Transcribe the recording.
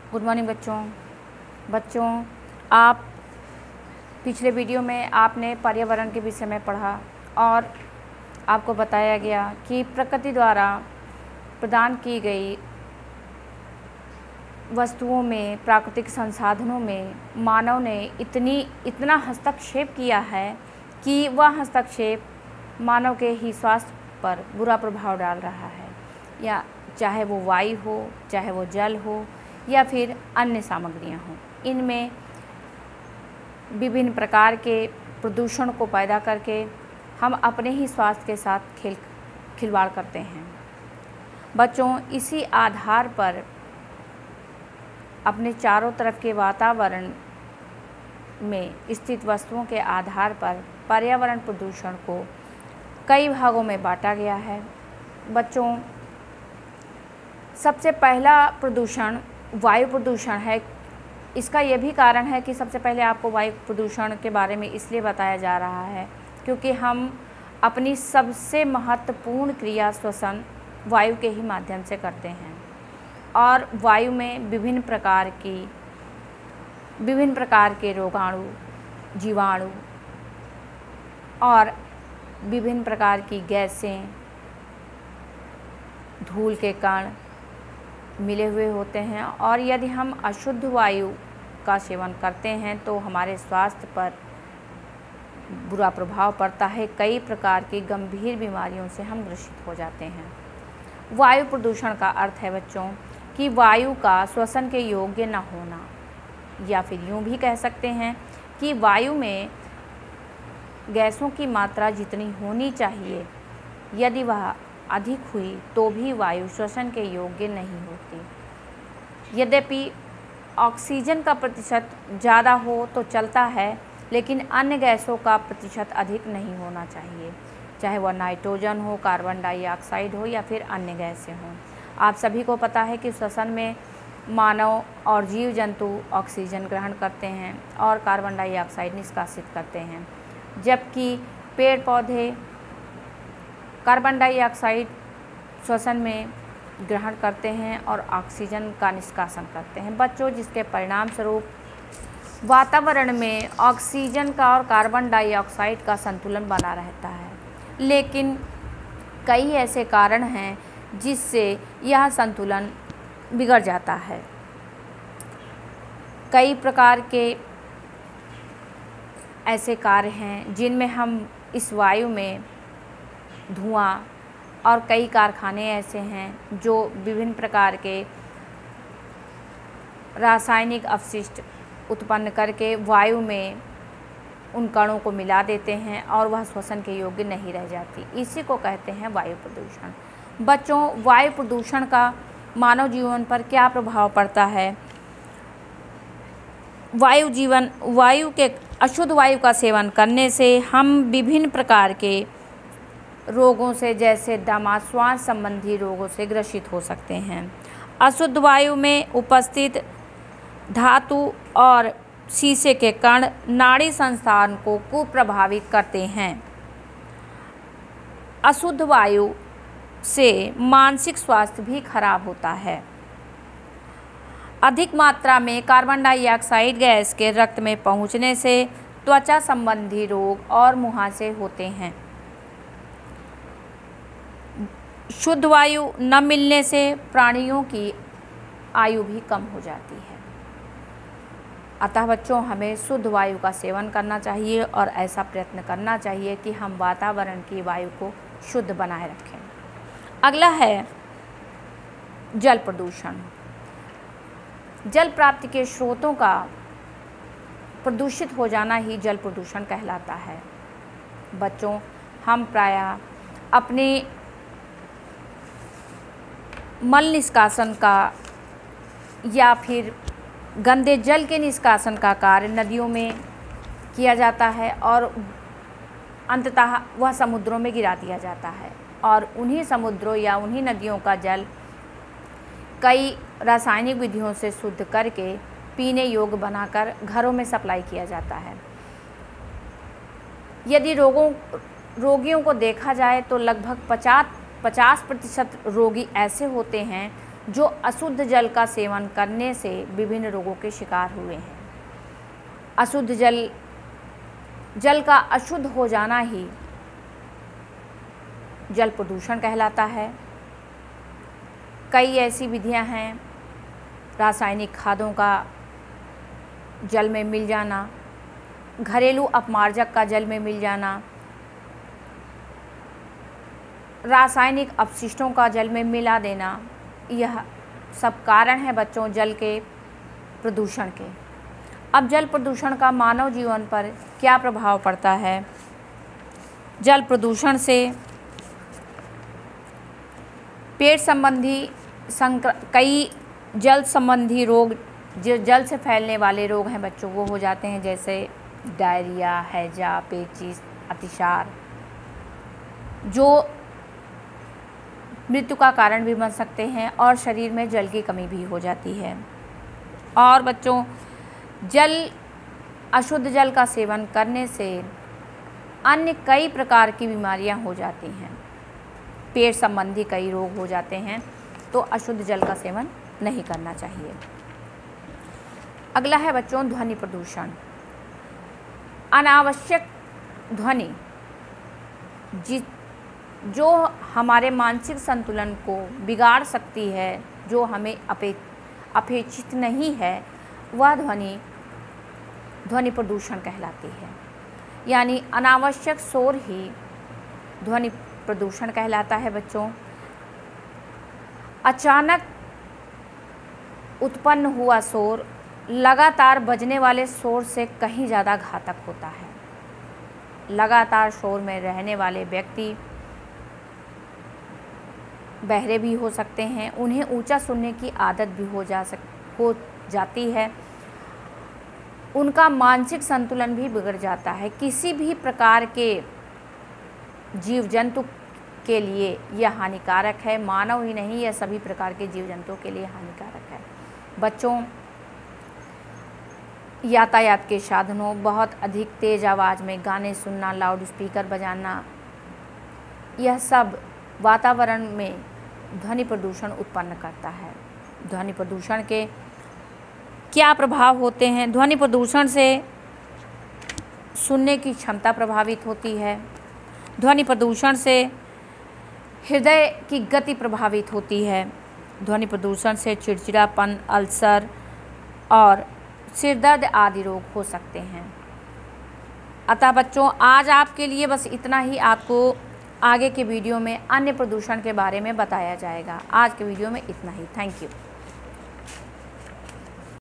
Good morning बच्चों। आप पिछले वीडियो में आपने पर्यावरण के विषय में पढ़ा और आपको बताया गया कि प्रकृति द्वारा प्रदान की गई वस्तुओं में, प्राकृतिक संसाधनों में मानव ने इतना हस्तक्षेप किया है कि वह हस्तक्षेप मानव के ही स्वास्थ्य पर बुरा प्रभाव डाल रहा है, या चाहे वो वायु हो, चाहे वो जल हो, या फिर अन्य सामग्रियां हों। इनमें विभिन्न प्रकार के प्रदूषण को पैदा करके हम अपने ही स्वास्थ्य के साथ खिलवाड़ करते हैं। बच्चों, इसी आधार पर अपने चारों तरफ के वातावरण में स्थित वस्तुओं के आधार पर पर्यावरण प्रदूषण को कई भागों में बांटा गया है। बच्चों, सबसे पहला प्रदूषण वायु प्रदूषण है। इसका यह भी कारण है कि सबसे पहले आपको वायु प्रदूषण के बारे में इसलिए बताया जा रहा है क्योंकि हम अपनी सबसे महत्वपूर्ण क्रिया श्वसन वायु के ही माध्यम से करते हैं, और वायु में विभिन्न प्रकार के रोगाणु, जीवाणु और विभिन्न प्रकार की गैसें, धूल के कण मिले हुए होते हैं। और यदि हम अशुद्ध वायु का सेवन करते हैं तो हमारे स्वास्थ्य पर बुरा प्रभाव पड़ता है। कई प्रकार की गंभीर बीमारियों से हम ग्रसित हो जाते हैं। वायु प्रदूषण का अर्थ है बच्चों कि वायु का श्वसन के योग्य न होना, या फिर यूँ भी कह सकते हैं कि वायु में गैसों की मात्रा जितनी होनी चाहिए, यदि वह अधिक हुई तो भी वायु श्वसन के योग्य नहीं होती। यद्यपि ऑक्सीजन का प्रतिशत ज़्यादा हो तो चलता है, लेकिन अन्य गैसों का प्रतिशत अधिक नहीं होना चाहिए, चाहे वह नाइट्रोजन हो, कार्बन डाइऑक्साइड हो, या फिर अन्य गैसें हों। आप सभी को पता है कि श्वसन में मानव और जीव जंतु ऑक्सीजन ग्रहण करते हैं और कार्बन डाइऑक्साइड निष्कासित करते हैं, जबकि पेड़ पौधे कार्बन डाइऑक्साइड श्वसन में ग्रहण करते हैं और ऑक्सीजन का निष्कासन करते हैं। बच्चों, जिसके परिणाम स्वरूप वातावरण में ऑक्सीजन का और कार्बन डाइऑक्साइड का संतुलन बना रहता है, लेकिन कई ऐसे कारण हैं जिससे यह संतुलन बिगड़ जाता है। कई प्रकार के ऐसे कार्य हैं जिनमें हम इस वायु में धुआं, और कई कारखाने ऐसे हैं जो विभिन्न प्रकार के रासायनिक अपशिष्ट उत्पन्न करके वायु में उन कणों को मिला देते हैं और वह श्वसन के योग्य नहीं रह जाती। इसी को कहते हैं वायु प्रदूषण। बच्चों, वायु प्रदूषण का मानव जीवन पर क्या प्रभाव पड़ता है? अशुद्ध वायु का सेवन करने से हम विभिन्न प्रकार के रोगों से, जैसे दमा, श्वास संबंधी रोगों से ग्रसित हो सकते हैं। अशुद्ध वायु में उपस्थित धातु और शीशे के कण नाड़ी संस्थान को कुप्रभावित करते हैं। अशुद्ध वायु से मानसिक स्वास्थ्य भी खराब होता है। अधिक मात्रा में कार्बन डाइऑक्साइड गैस के रक्त में पहुंचने से त्वचा संबंधी रोग और मुहासे होते हैं। शुद्ध वायु न मिलने से प्राणियों की आयु भी कम हो जाती है। अतः बच्चों, हमें शुद्ध वायु का सेवन करना चाहिए और ऐसा प्रयत्न करना चाहिए कि हम वातावरण की वायु को शुद्ध बनाए रखें। अगला है जल प्रदूषण। जल प्राप्ति के स्रोतों का प्रदूषित हो जाना ही जल प्रदूषण कहलाता है। बच्चों, हम प्रायः अपने मल निष्कासन का या फिर गंदे जल के निष्कासन का कार्य नदियों में किया जाता है और अंततः वह समुद्रों में गिरा दिया जाता है, और उन्हीं समुद्रों या उन्हीं नदियों का जल कई रासायनिक विधियों से शुद्ध करके पीने योग्य बनाकर घरों में सप्लाई किया जाता है। यदि रोगियों को देखा जाए तो लगभग 50% रोगी ऐसे होते हैं जो अशुद्ध जल का सेवन करने से विभिन्न रोगों के शिकार हुए हैं। अशुद्ध जल का अशुद्ध हो जाना ही जल प्रदूषण कहलाता है। कई ऐसी विधियां हैं, रासायनिक खादों का जल में मिल जाना, घरेलू अपमार्जक का जल में मिल जाना, रासायनिक अपशिष्टों का जल में मिला देना, यह सब कारण है बच्चों जल के प्रदूषण के। अब जल प्रदूषण का मानव जीवन पर क्या प्रभाव पड़ता है? जल प्रदूषण से पेट संबंधी कई जल संबंधी रोग, जो जल से फैलने वाले रोग हैं बच्चों, वो हो जाते हैं, जैसे डायरिया, हैजा, पेचिश, अतिसार, जो मृत्यु का कारण भी बन सकते हैं और शरीर में जल की कमी भी हो जाती है। और बच्चों अशुद्ध जल का सेवन करने से अन्य कई प्रकार की बीमारियां हो जाती हैं, पेट संबंधी कई रोग हो जाते हैं, तो अशुद्ध जल का सेवन नहीं करना चाहिए। अगला है बच्चों ध्वनि प्रदूषण। अनावश्यक ध्वनि जो हमारे मानसिक संतुलन को बिगाड़ सकती है, जो हमें अपेक्षित नहीं है, वह ध्वनि प्रदूषण कहलाती है। यानी अनावश्यक शोर ही ध्वनि प्रदूषण कहलाता है बच्चों। अचानक उत्पन्न हुआ शोर लगातार बजने वाले शोर से कहीं ज़्यादा घातक होता है। लगातार शोर में रहने वाले व्यक्ति बहरे भी हो सकते हैं, उन्हें ऊंचा सुनने की आदत भी हो जाती है, उनका मानसिक संतुलन भी बिगड़ जाता है। किसी भी प्रकार के जीव जंतु के लिए यह हानिकारक है, मानव ही नहीं, यह सभी प्रकार के जीव जंतुओं के लिए हानिकारक है। बच्चों यातायात के साधनों, बहुत अधिक तेज़ आवाज़ में गाने सुनना, लाउड स्पीकर बजाना, यह सब वातावरण में ध्वनि प्रदूषण उत्पन्न करता है। ध्वनि प्रदूषण के क्या प्रभाव होते हैं? ध्वनि प्रदूषण से सुनने की क्षमता प्रभावित होती है। ध्वनि प्रदूषण से हृदय की गति प्रभावित होती है। ध्वनि प्रदूषण से चिड़चिड़ापन, अल्सर और सिरदर्द आदि रोग हो सकते हैं। अतः बच्चों आज आपके लिए बस इतना ही। आपको आगे के वीडियो में अन्य प्रदूषण के बारे में बताया जाएगा। आज के वीडियो में इतना ही। Thank you.